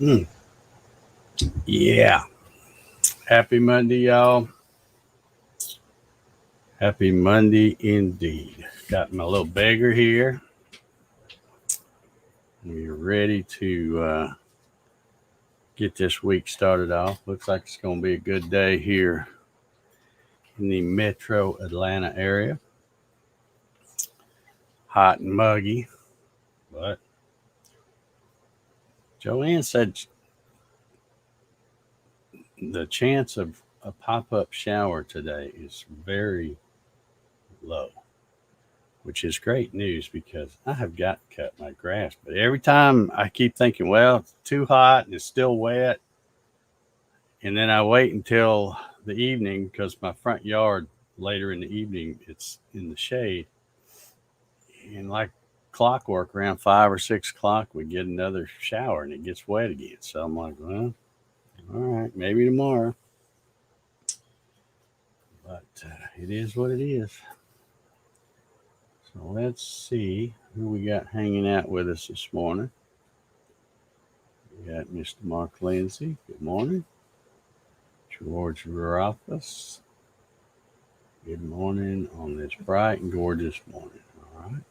Mm, yeah. Happy Monday, y'all. Happy Monday indeed. Got my little beggar here. We're ready to get this week started off. Looks like it's going to be a good day here in the metro Atlanta area. Hot and muggy. But Joanne said the chance of a pop up shower today is very low, which is great news because I have got to cut my grass. But every time I keep thinking, well, it's too hot and it's still wet. And then I wait until the evening because my front yard later in the evening, it's in the shade. And like clockwork, around 5 or 6 o'clock, we get another shower and it gets wet again. So I'm like, well, all right, maybe tomorrow. But it is what it is. So let's see who we got hanging out with us this morning. We got Mr. Mark Lindsay. Good morning. George Rothfuss. Good morning on this bright and gorgeous morning. All right.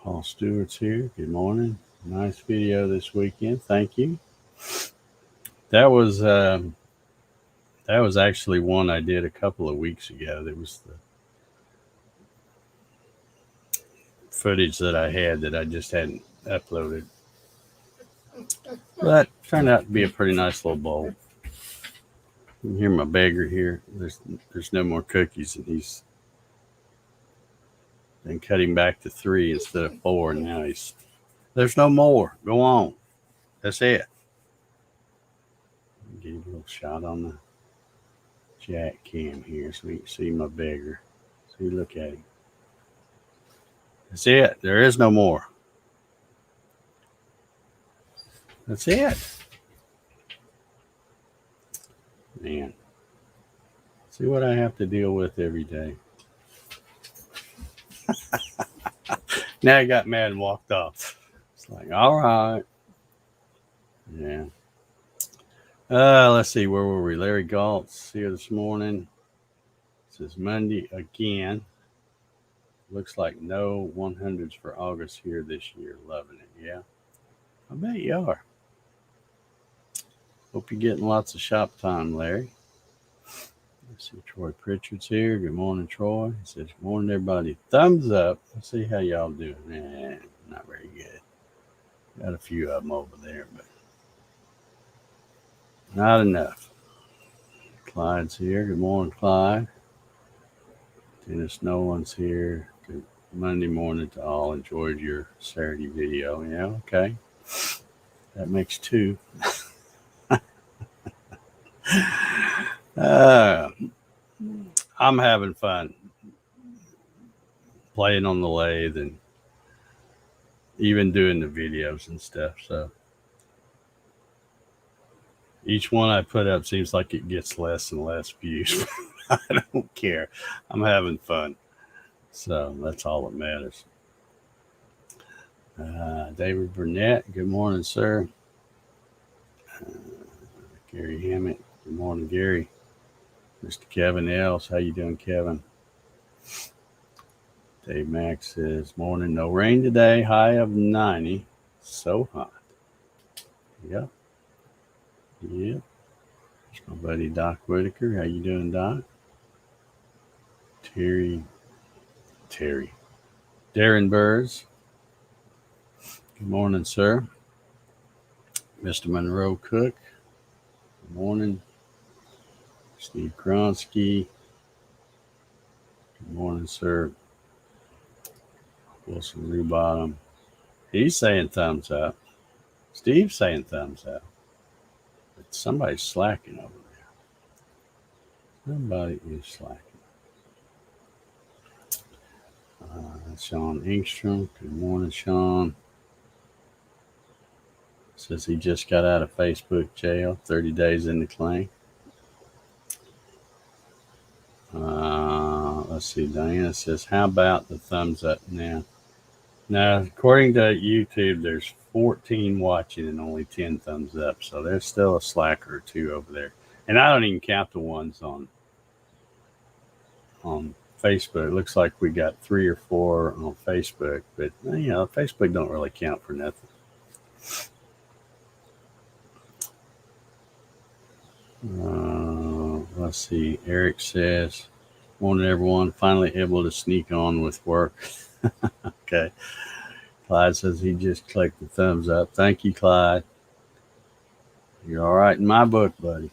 Paul Stewart's here. Good morning. Nice video this weekend. Thank you. That was actually one I did a couple of weeks ago. There was the footage that I had that I just hadn't uploaded. But turned out to be a pretty nice little bowl. You can hear my beggar here. There's no more cookies, and he's been cutting back to 3 instead of 4. And now there's no more. Go on. That's it. Give you a little shot on the jack cam here so you can see my beggar. See, look at him. That's it. There is no more. That's it. Man. See what I have to deal with every day. Now I got mad and walked off. It's like, all right. Yeah. Let's see, where were we? Larry Galt's here this morning. It says Monday again. Looks like no 100s for August here this year. Loving it. Yeah. I bet you are. Hope you're getting lots of shop time, Larry. Let's see, Troy Pritchard's here. Good morning, Troy. He says, good morning, everybody. Thumbs up. Let's see how y'all doing. Not very good. Got a few of them over there, but not enough. Clyde's here. Good morning, Clyde. Dennis Nolan's here. Good Monday morning to all. Enjoyed your Saturday video. Yeah, okay. That makes 2. I'm having fun playing on the lathe and even doing the videos and stuff. So each one I put up seems like it gets less and less views. I don't care. I'm having fun. So that's all that matters. David Burnett, good morning, sir. Gary Hammett, good morning, Gary. Mr. Kevin Els, how you doing, Kevin? Dave Max says, morning, no rain today, high of 90. So hot. Yep. Yep. There's my buddy Doc Whitaker. How you doing, Doc? Darren Burrs. Good morning, sir. Mr. Monroe Cook. Good morning. Steve Kronsky. Good morning, sir. Wilson Rubottom. He's saying thumbs up. Steve's saying thumbs up. But somebody's slacking over there. Somebody is slacking. Sean Engstrom. Good morning, Sean. Says he just got out of Facebook jail. 30 days in the claim. Let's see. Diana says, how about the thumbs up now? Now, according to YouTube, there's 14 watching and only 10 thumbs up. So there's still a slacker or two over there. And I don't even count the ones on Facebook. It looks like we got 3 or 4 on Facebook, but Facebook don't really count for nothing. Let's see. Eric says, morning everyone, finally able to sneak on with work. Okay. Clyde says he just clicked the thumbs up. Thank you, Clyde. You're all right in my book, buddy.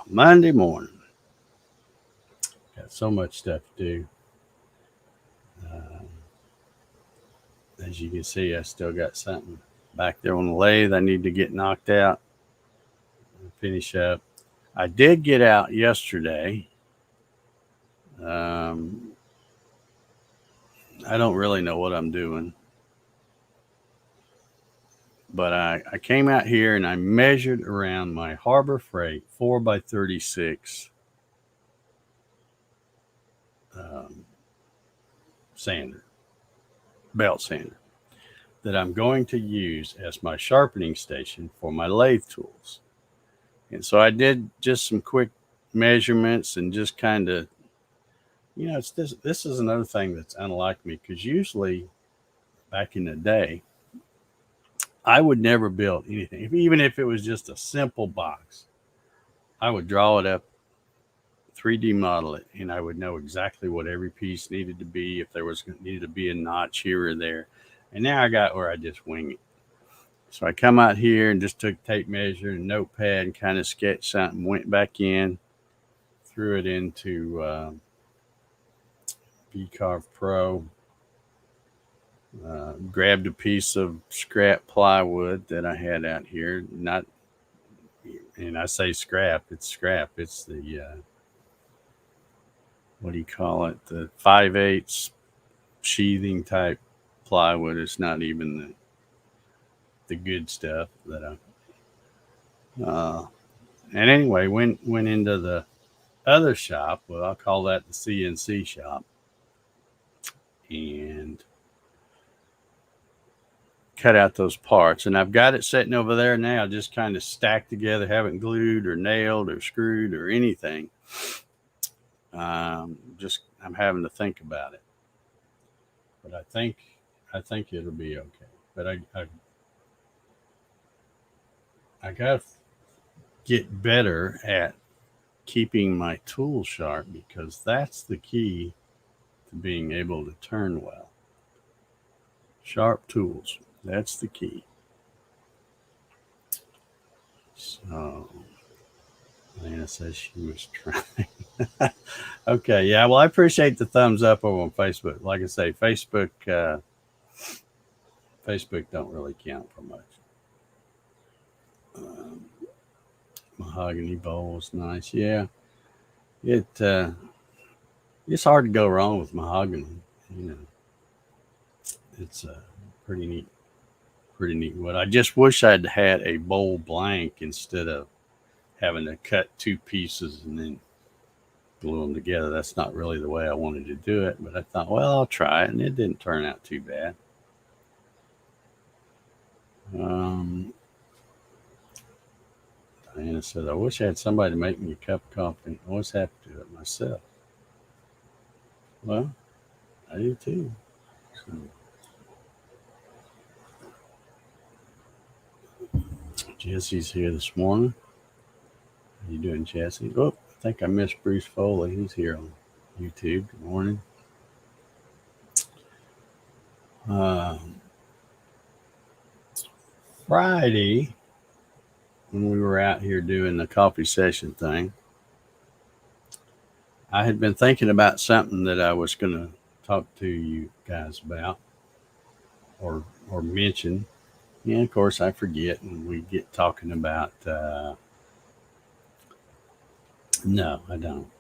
Monday morning. Got so much stuff to do. As you can see, I still got something back there on the lathe I need to get knocked out and finish up. I did get out yesterday. I don't really know what I'm doing. But I came out here and I measured around my Harbor Freight 4x36 sander, belt sander, that I'm going to use as my sharpening station for my lathe tools. And so I did just some quick measurements and just kind of, this is another thing that's unlike me, because usually back in the day, I would never build anything. Even if it was just a simple box, I would draw it up, 3D model it, and I would know exactly what every piece needed to be, if there was needed to be a notch here or there. And now I got where I just wing it. So I come out here and just took tape measure and notepad and kind of sketched something, went back in, threw it into V-Carve Pro, grabbed a piece of scrap plywood that I had out here. And I say scrap, it's scrap. It's the, what do you call it? The 5/8 sheathing type plywood. It's not even the good stuff that and anyway, went into the other shop. Well, I'll call that the CNC shop, and cut out those parts. And I've got it sitting over there now, just kind of stacked together, haven't glued or nailed or screwed or anything. I'm having to think about it, but I think it'll be okay. But I got to get better at keeping my tools sharp, because that's the key to being able to turn well. Sharp tools, that's the key. So Lana says she was trying. Okay, yeah, well, I appreciate the thumbs up over on Facebook. Like I say, Facebook don't really count for much. Mahogany bowl is nice. Yeah, it's hard to go wrong with mahogany. It's a pretty neat wood. I just wish I'd had a bowl blank instead of having to cut 2 pieces and then glue them together. That's not really the way I wanted to do it, but I thought, well, I'll try it, and it didn't turn out too bad. Diana said, I wish I had somebody to make me a cup of coffee. I always have to do it myself. Well, I do too. So, Jesse's here this morning. How you doing, Jesse? Oh, I think I missed Bruce Foley. He's here on YouTube. Good morning. Friday, when we were out here doing the coffee session thing, I had been thinking about something that I was going to talk to you guys about or mention. And of course, I forget, and we get talking about. No, I don't.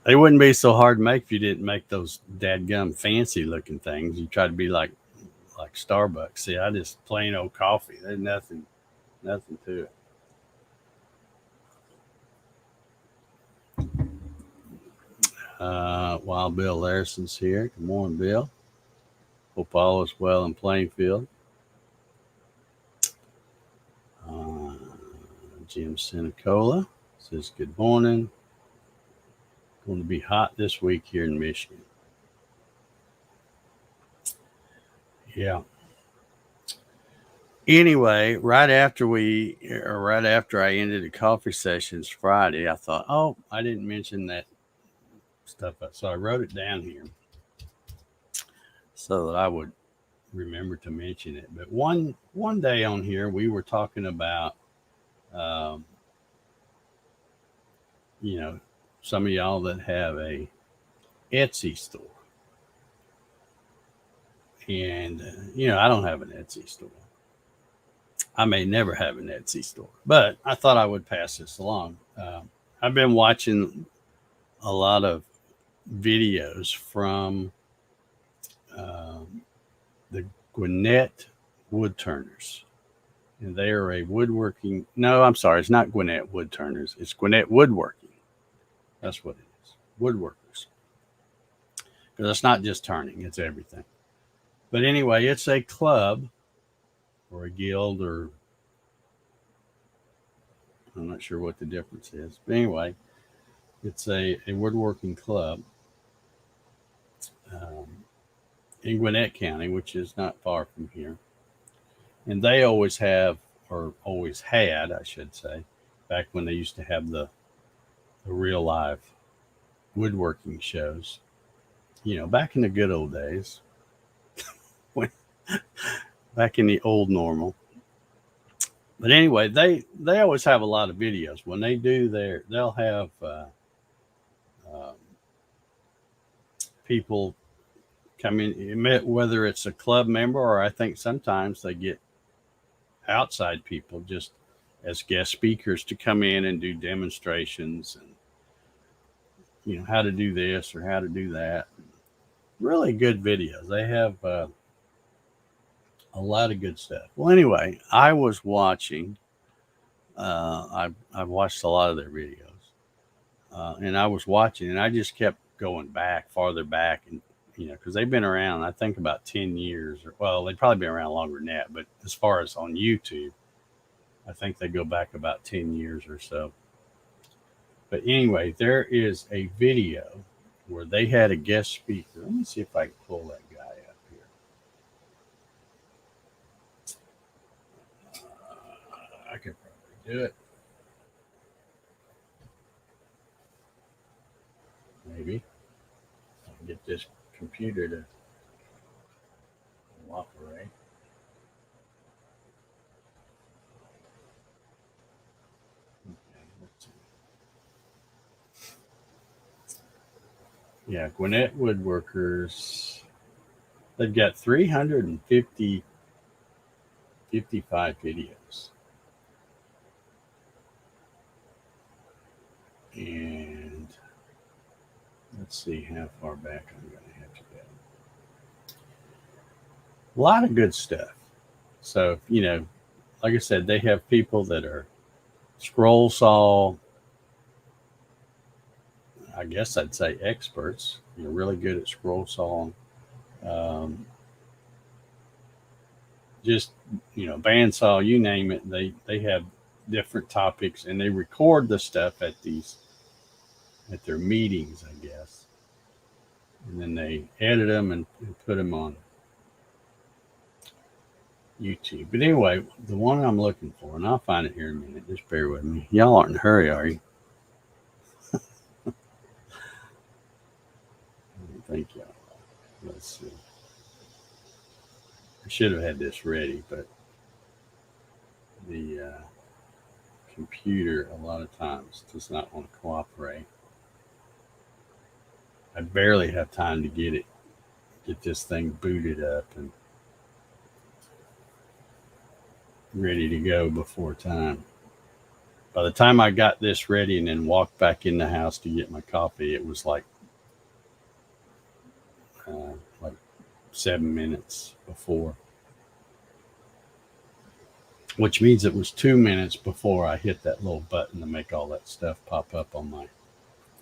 They wouldn't be so hard to make if you didn't make those dadgum fancy looking things. You try to be like Starbucks. See, I just plain old coffee. There's nothing to it. Wild Bill Larson's here. Good morning, Bill. Hope all is well in Plainfield. Jim Sinicola says, good morning. Going to be hot this week here in Michigan. Yeah. Anyway, right after I ended the coffee sessions Friday, I thought, oh, I didn't mention that stuff. So I wrote it down here so that I would remember to mention it. But one day on here, we were talking about, some of y'all that have a Etsy store. And, I don't have an Etsy store. I may never have an Etsy store, but I thought I would pass this along. I've been watching a lot of videos from the Gwinnett Woodturners. And they are a woodworking. No, I'm sorry. It's not Gwinnett Woodturners. It's Gwinnett Woodworking. That's what it is. Woodworkers. Because it's not just turning. It's everything. But anyway, it's a club or a guild, or I'm not sure what the difference is. But anyway, it's a woodworking club in Gwinnett County, which is not far from here. And they always have, or always had, I should say, back when they used to have the real live woodworking shows, back in the good old days, back in the old normal. But anyway, they always have a lot of videos. When they do they'll have people come in, whether it's a club member or I think sometimes they get outside people just as guest speakers to come in and do demonstrations and how to do this or how to do that. Really good videos. They have a lot of good stuff. Well, anyway, I was watching. I've watched a lot of their videos, and I was watching, and I just kept going farther back, and because they've been around, I think about 10 years, or they've probably been around longer than that. But as far as on YouTube, I think they go back about 10 years or so. But anyway, there is a video where they had a guest speaker. Let me see if I can pull that guy up here. I could probably do it. Maybe. I'll get this computer to cooperate. Okay, let's see. Yeah, Gwinnett Woodworkers. They've got 355 videos. And let's see how far back I'm going to have to go. A lot of good stuff. So, like I said, they have people that are scroll saw, I guess I'd say experts. You're really good at scroll sawing. Just, bandsaw, you name it. They have different topics, and they record the stuff at their meetings, I guess. And then they edit them and put them on YouTube. But anyway, the one I'm looking for, and I'll find it here in a minute. Just bear with me. Y'all aren't in a hurry, are you? Thank y'all. Let's see. I should have had this ready, but the computer a lot of times does not want to cooperate. I barely have time to get this thing booted up and ready to go before time. By the time I got this ready and then walked back in the house to get my coffee, it was like 7 minutes before, which means it was 2 minutes before I hit that little button to make all that stuff pop up on my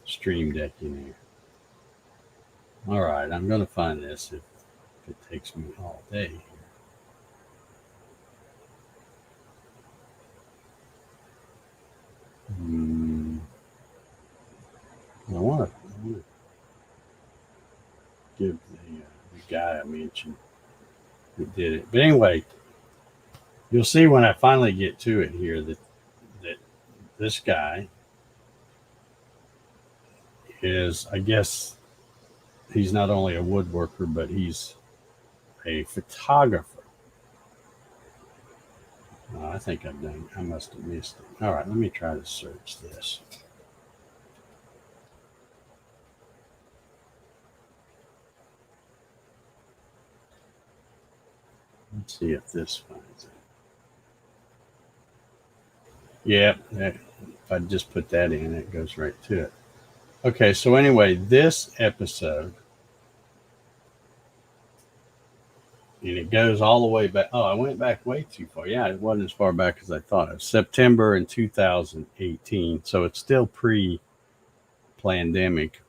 Stream Deck in there. All right, I'm going to find this if it takes me all day. Hmm. I want to give the guy I mentioned who did it. But anyway, you'll see when I finally get to it here that this guy is, I guess, he's not only a woodworker, but he's a photographer. I think I must have missed it. All right, let me try to search this. Let's see if this finds it. Yeah, if I just put that in, it goes right to it. Okay, so anyway, this episode, and it goes all the way back. Oh, I went back way too far. Yeah, it wasn't as far back as I thought. It was September in 2018, so it's still pre-pandemic.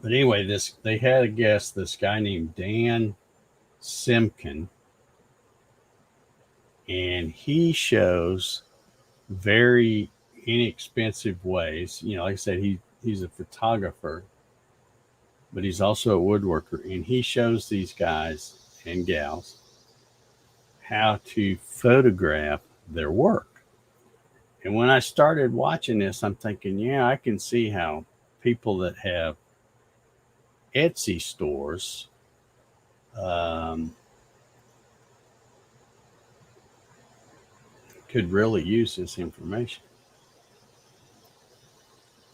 But anyway, they had a guest, this guy named Dan Simkin, and he shows very inexpensive ways. Like I said, he's a photographer, but he's also a woodworker, and he shows these guys and gals how to photograph their work. And when I started watching this, I'm thinking, yeah, I can see how people that have Etsy stores could really use this information.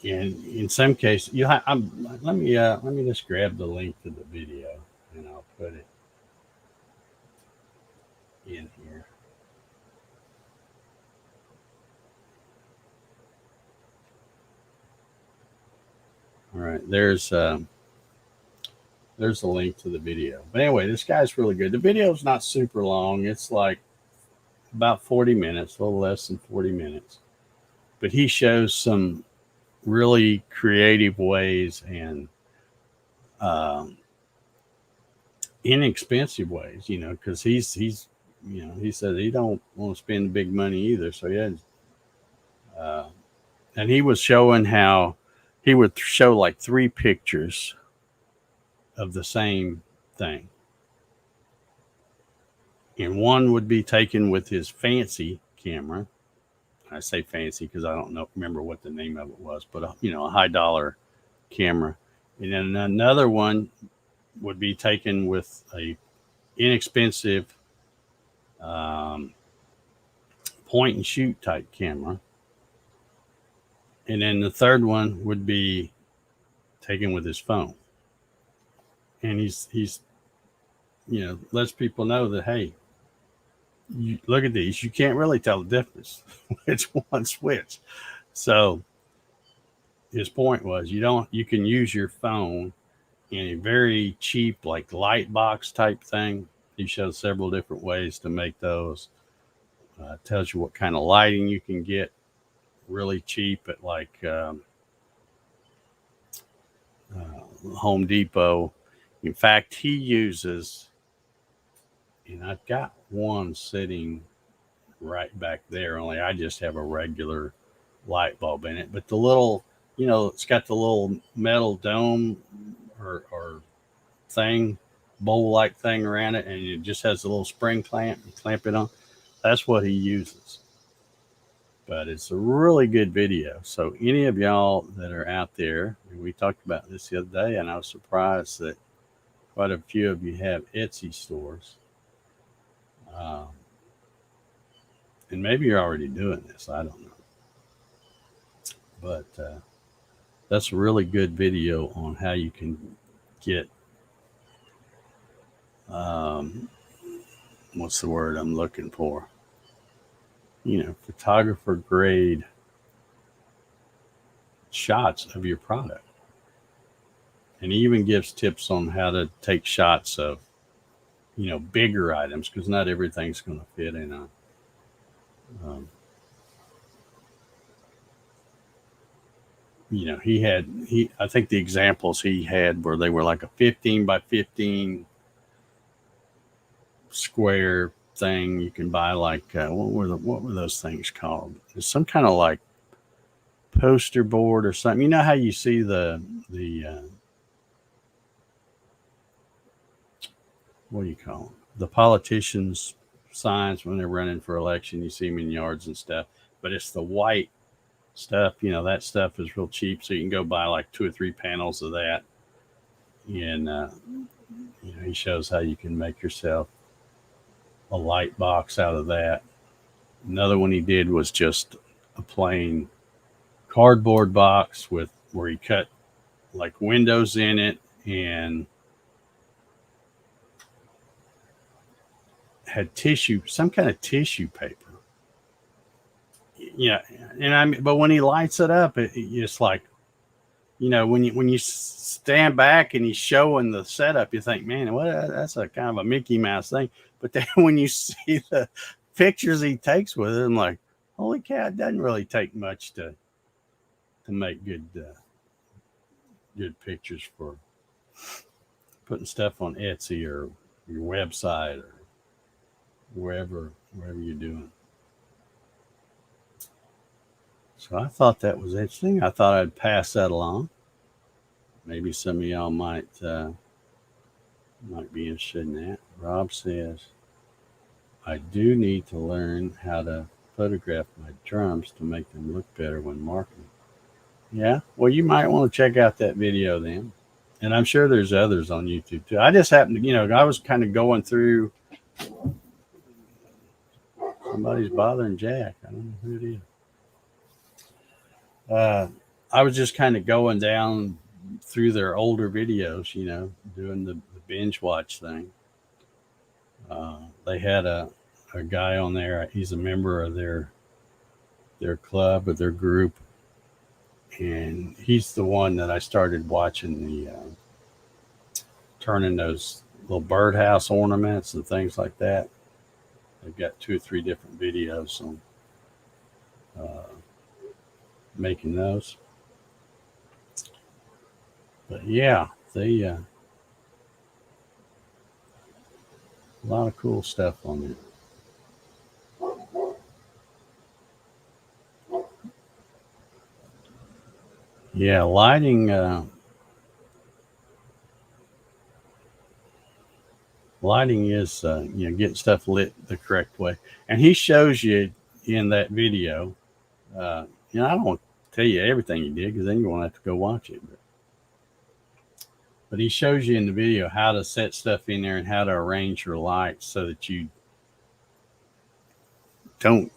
And in some cases, let me just grab the link to the video and I'll put it in here. All right, there's a link to the video. But anyway, this guy's really good. The video's not super long. It's like about 40 minutes, a little less than 40 minutes. But he shows some really creative ways and inexpensive ways, because he's he said he don't want to spend big money either. So he had, and he was showing how he would show like 3 pictures of the same thing. And one would be taken with his fancy camera. I say fancy because I don't remember what the name of it was, but a high dollar camera. And then another one would be taken with a inexpensive point and shoot type camera. And then the third one would be taken with his phone. And he's lets people know that, hey, you look at these, you can't really tell the difference which one's which. So his point was you can use your phone in a very cheap like light box type thing. He shows several different ways to make those. Tells you what kind of lighting you can get really cheap at like Home Depot. In fact, he uses, and I've got one sitting right back there, only I just have a regular light bulb in it. But the little, it's got the little metal dome or thing, bowl like thing around it, and it just has a little spring clamp. You clamp it on. That's what he uses. But it's a really good video. So any of y'all that are out there, we talked about this the other day, and I was surprised that quite a few of you have Etsy stores. And maybe you're already doing this. I don't know. But that's a really good video on how you can get, what's the word I'm looking for? Photographer grade shots of your product. And he even gives tips on how to take shots of, bigger items, because not everything's going to fit in a I think the examples he had where they were like a 15 by 15 square thing. You can buy like what were those things called? It's some kind of like poster board or something. You know how you see the what do you call them? The politicians' signs when they're running for election. You see them in yards and stuff, but it's the white stuff. That stuff is real cheap, so you can go buy like 2 or 3 panels of that. And he shows how you can make yourself a light box out of that. Another one he did was just a plain cardboard box with where he cut like windows in it and had some kind of tissue paper. Yeah, but when he lights it up, it's like, when you stand back and he's showing the setup, you think, man, that's a kind of a Mickey Mouse thing. But then when you see the pictures he takes with it, I'm like, holy cow, it doesn't really take much to make good pictures for putting stuff on Etsy or your website or wherever you're doing. So I thought that was interesting. I thought I'd pass that along. Maybe some of y'all might be interested in that. Rob says, I do need to learn how to photograph my drums to make them look better when marketing. Yeah, well, you might want to check out that video then. And I'm sure there's others on YouTube too. I just happened to, I was kind of going through. Somebody's bothering Jack. I don't know who it is. I was just kind of going down through their older videos, doing the binge watch thing. They had a guy on there. He's a member of their club or their group, and he's the one that I started watching the turning those little birdhouse ornaments and things like that. They've got 2 or 3 different videos on making those. But yeah, they a lot of cool stuff on there. Yeah, lighting is getting stuff lit the correct way, and he shows you in that video. I don't want to tell you everything he did because then you won't have to go watch it. But he shows you in the video how to set stuff in there and how to arrange your lights so that you don't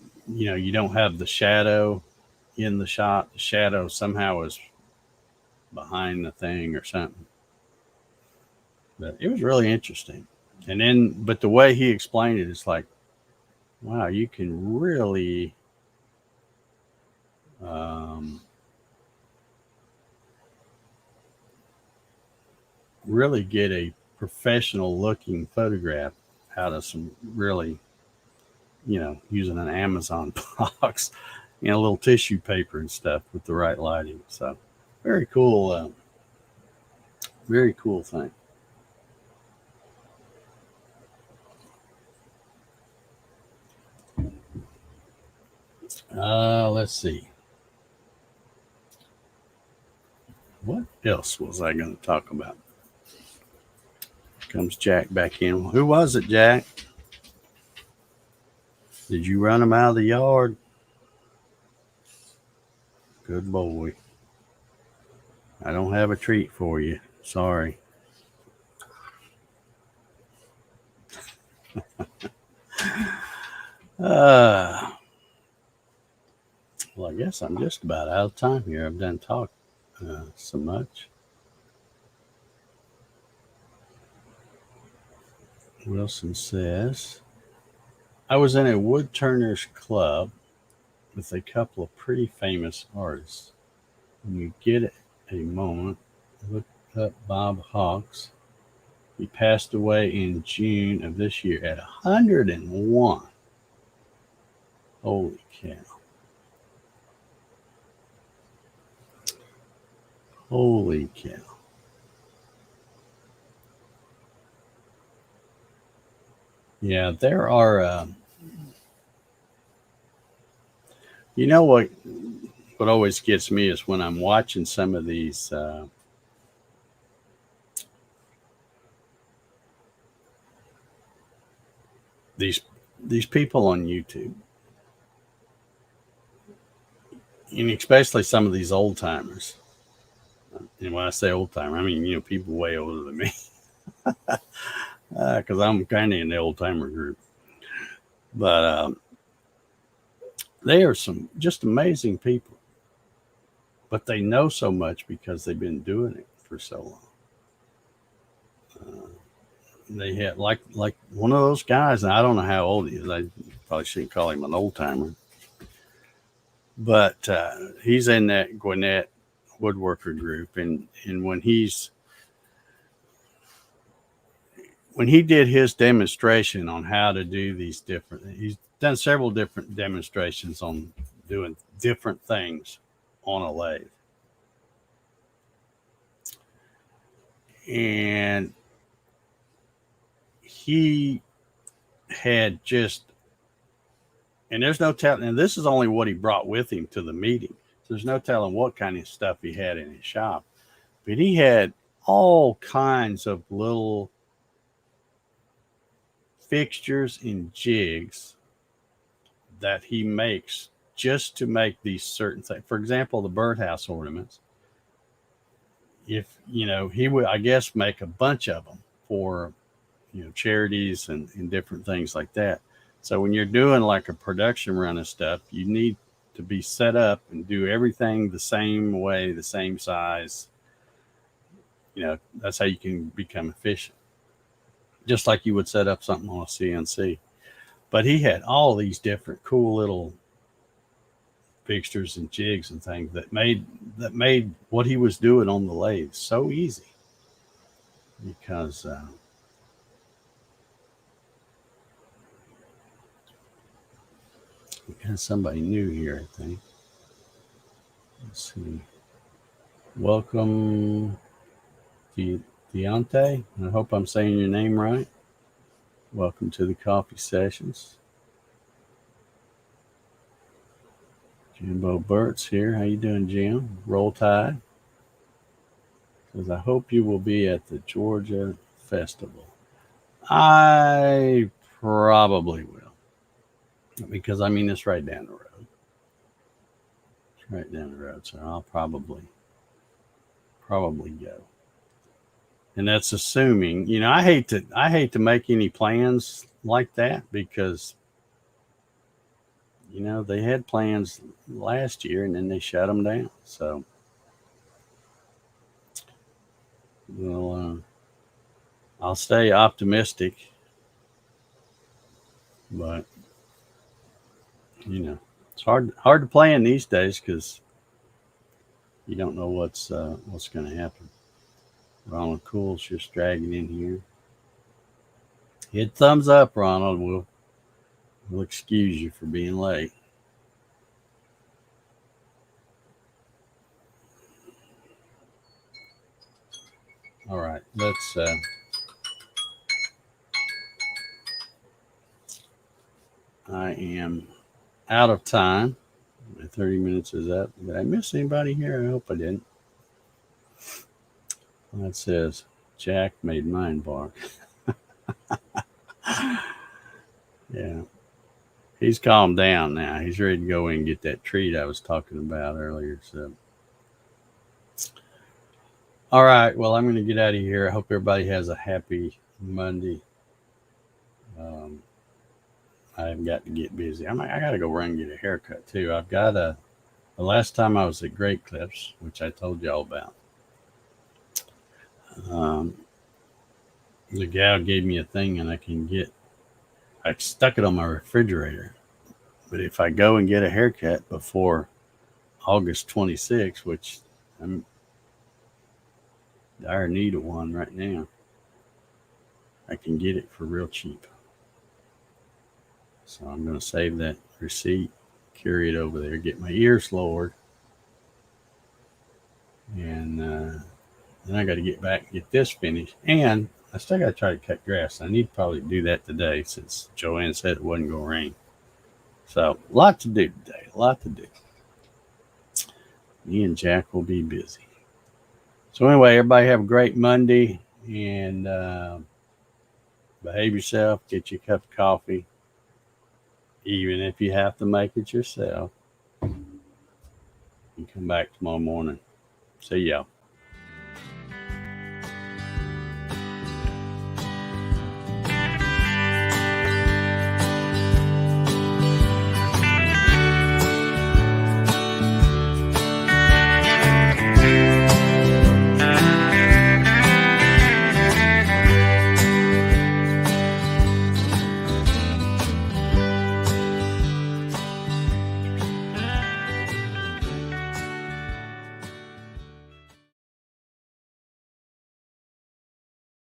have the shadow in the shot. The shadow somehow is behind the thing or something. But it was really interesting. And then, but the way he explained it, it's like, wow, you can really really get a professional looking photograph out of some really, using an Amazon box, a little tissue paper and stuff with the right lighting. So very cool thing. Let's see. What else was I going to talk about? Comes Jack back in. Who was it, Jack? Did you run him out of the yard? Good boy. I don't have a treat for you. Sorry. Well, I guess I'm just about out of time here. I've done talk so much. Wilson says, I was in a woodturners club with a couple of pretty famous artists. When you get a moment, look up Bob Hawks. He passed away in June of this year at 101. Holy cow. Holy cow. Yeah, there are, you know what always gets me is when I'm watching some of these these people on YouTube, and especially some of these old timers. And when I say old timer, I mean, people way older than me, because I'm kind of in the old timer group. But they are some just amazing people, but they know so much because they've been doing it for so long. They had like one of those guys, and I don't know how old he is. I probably shouldn't call him an old timer, but he's in that Gwinnett woodworker group, and when he did his demonstration on how to do these different, he's done several different demonstrations on doing different things on a lathe, and he had just, and there's no telling, and this is only what he brought with him to the meeting. So there's no telling what kind of stuff he had in his shop, but he had all kinds of little fixtures and jigs that he makes just to make these certain things. For example, the birdhouse ornaments. If he would, I guess, make a bunch of them for charities and different things like that. So when you're doing like a production run of stuff, you need to be set up and do everything the same way, the same size. That's how you can become efficient. Just like you would set up something on a CNC. But he had all these different cool little fixtures and jigs and things that made what he was doing on the lathe so easy. Because we got somebody new here, I think. Let's see. Welcome, Deontay. I hope I'm saying your name right. Welcome to the coffee sessions. Jimbo Burt's here. How you doing, Jim? Roll Tide. Says, I hope you will be at the Georgia Festival. I probably will. Because, it's right down the road. It's right down the road. So I'll probably go. And that's assuming, I hate to make any plans like that because they had plans last year and then they shut them down. So I'll stay optimistic, but it's hard to plan these days because you don't know what's going to happen. Ronald Cool's just dragging in here. Hit thumbs up, Ronald. We'll excuse you for being late. All right, let's. I am out of time. My 30 minutes is up. Did I miss anybody here? I hope I didn't. That says Jack made mine bark. Yeah. He's calmed down now. He's ready to go in and get that treat I was talking about earlier. So, all right. Well, I'm going to get out of here. I hope everybody has a happy Monday. I've got to get busy. I got to go run and get a haircut too. I've got the last time I was at Great Clips, which I told y'all about. The gal gave me a thing and I stuck it on my refrigerator. But if I go and get a haircut before August 26th, which I'm dire need of one right now, I can get it for real cheap. So I'm going to save that receipt, carry it over there, get my ears lowered, And then I got to get back and get this finished. And I still got to try to cut grass. I need to probably do that today since Joanne said it wasn't going to rain. So, a lot to do today. A lot to do. Me and Jack will be busy. So, anyway, everybody have a great Monday and behave yourself. Get you a cup of coffee, even if you have to make it yourself. You come back tomorrow morning. See y'all.